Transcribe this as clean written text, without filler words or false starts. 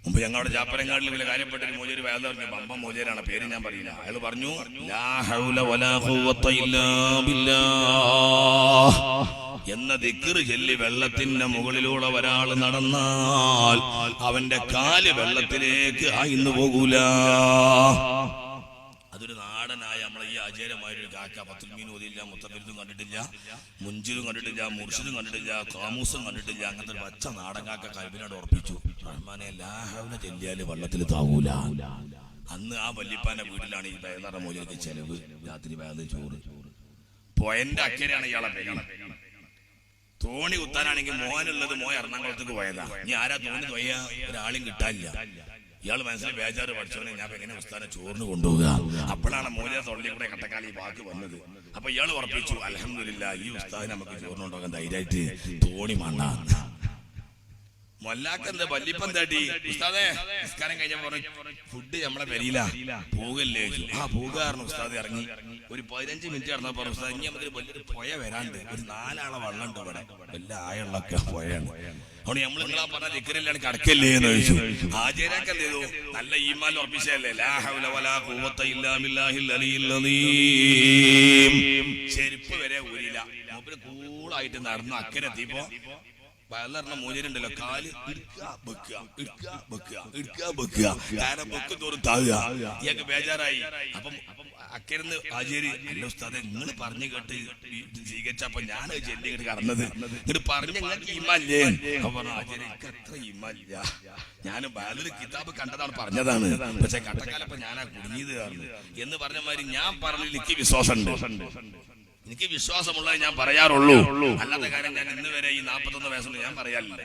മുമ്പ് ഞങ്ങളുടെ ജാപ്പനങ്ങാടിൽ വലിയ കാര്യപ്പെട്ടൊരു മോചൊരു വേദ പറഞ്ഞു. ബമ്പ മോചരാണ്, പേര് ഞാൻ പറയില്ല. അയാൾ പറഞ്ഞു, ലാ ഹൗല വലാ ഖുവത ഇല്ലാ ബില്ലാഹ് എന്ന ദിക്ർ ചൊല്ലി വെള്ളത്തിന്റെ മുകളിലൂടെ ഒരാൾ നടന്നാൽ അവന്റെ കാല് വെള്ളത്തിലേക്ക് ആയിന്നു പോകൂല. അതൊരു നാടനായ നമ്മളെ ഈ ആചാര്യമായൊരു കാക്ക പത്തുൽ മീൻ ഓതിയില്ല, മുത്തബിരുദും കണ്ടിട്ടില്ല, മുഞ്ചിലും കണ്ടിട്ടില്ല, മുർഷിദും കണ്ടിട്ടില്ല, കാമൂസും കണ്ടിട്ടില്ല. അങ്ങനത്തെ ഒരു പച്ച നാടൻ കാക്ക കൽബിനോട് ഉറപ്പിച്ചു, റഹ്മാനെ ലാ ഹൗല ചൊല്ലിയാല് വെള്ളത്തിൽ താവൂല. അന്ന് ആ വല്യപ്പാന്റെ വീട്ടിലാണ് ഈ ബേദാറ മോചനക്ക് ചെലവ്. രാത്രി വേദ ചോറ് പോയന്റെ അക്കരെയാണ് ഇയാളെ പേര്. തോണി കുത്താനാണെങ്കിൽ മോനുള്ളത് മോൻ എറണാകുളത്തേക്ക് പോയതാ. ഇനി ആരാ തോണി തൊയ്യാ? ഒരാളും കിട്ടാനില്ല. ഇയാൾ മനസ്സിൽ ബേജാറ് പഠിച്ചോനെ ഞാൻ എങ്ങനെ ഉസ്താദിനെ ചോറിന് കൊണ്ടുപോകുക. അപ്പോഴാണ് മോനെ തൊള്ളി കൂടെ കട്ടക്കാലി വാക്ക് വന്നത്. അപ്പൊ ഇയാൾ ഉറപ്പിച്ചു, അൽഹംദുലില്ലാഹ് ഈ ഉസ്താദിനെ നമുക്ക് ചോറിന് കൊണ്ടുപോകാൻ ധൈര്യമായിട്ട് തോണി മണ്ണ. മൊല്ലാക്കെന്താ വല്യപ്പൻ തേട്ടി ഉസ്താദേ നിസ്കാരം കഴിഞ്ഞ പറഞ്ഞു ഫുഡ് നമ്മളെ പെരിയില പോകല്ലേ? ആ പോകാറുണ്ട്. ഉസ്താദ് ഇറങ്ങി ഒരു 15 മിനിറ്റ് നടന്നപ്പോ ഉസ്താദ് ഇനി നമുക്ക് വലിയൊരു പുഴ വരാണ്ട്, ഒരു 4 ആളെ വെള്ളം ഉണ്ട് ഇവിടെ, വലിയ ആയുള്ളൊക്കെ പുഴയാണ്. അതുകൊണ്ട് നമ്മൾ നിങ്ങളാ പറഞ്ഞ ദിക്റിലാണ് കടക്കല്ലേ എന്ന് ചോദിച്ചു. ആചാര്യൊക്കെ എന്ത് ചെയ്തു? നല്ല ഈമാൻ ഉറപ്പിച്ചല്ലേ, ലാ ഹൗല വലാ ഖുവത ഇല്ലാ ബില്ലാഹിൽ അലിയിൽ അദീം. ചെരുപ്പ് വരെ ഊരില്ല. മൂപ്പര് കൂളായിട്ട് നടന്ന് അക്കരെ എത്തിയപ്പോ വയറിന മോചനുണ്ടല്ലോ, കാല് കാരണം ബൊക്ക് തോറും താഴുക. ഇയാൾക്ക് ബേജാറായി. അപ്പം അക്കരന്ന് ആചാര്യ, അല്ല ഉസ്താദെ നിങ്ങൾ പറഞ്ഞു കേട്ട് സ്വീകരിച്ചപ്പോ ഞാൻ ചെല്ലി ഇങ്ങോട്ട് കടന്നത്, ഇങ്ങോട്ട് പറഞ്ഞ നിങ്ങൾക്ക് ഈമാല്ലേ? അപ്പൊ ആചാര്യ എനിക്ക് അത്ര ഈമാല്ല, ഞാൻ ബാലൊരു കിതാബ് കണ്ടതാണ് പറഞ്ഞതാണ്, പക്ഷെ കട്ടക്കാലപ്പോ ഞാനാ കുടുങ്ങിയത് എന്ന് പറഞ്ഞ മാതിരി ഞാൻ പറഞ്ഞതിൽ എനിക്ക് വിശ്വാസമുണ്ട്. എനിക്ക് വിശ്വാസമുള്ളത് ഞാൻ പറയാറുള്ളൂ. അല്ലാത്ത കാര്യം ഞാൻ ഇന്ന് വരെ ഈ 41 വയസ്സുള്ള ഞാൻ പറയാറില്ല.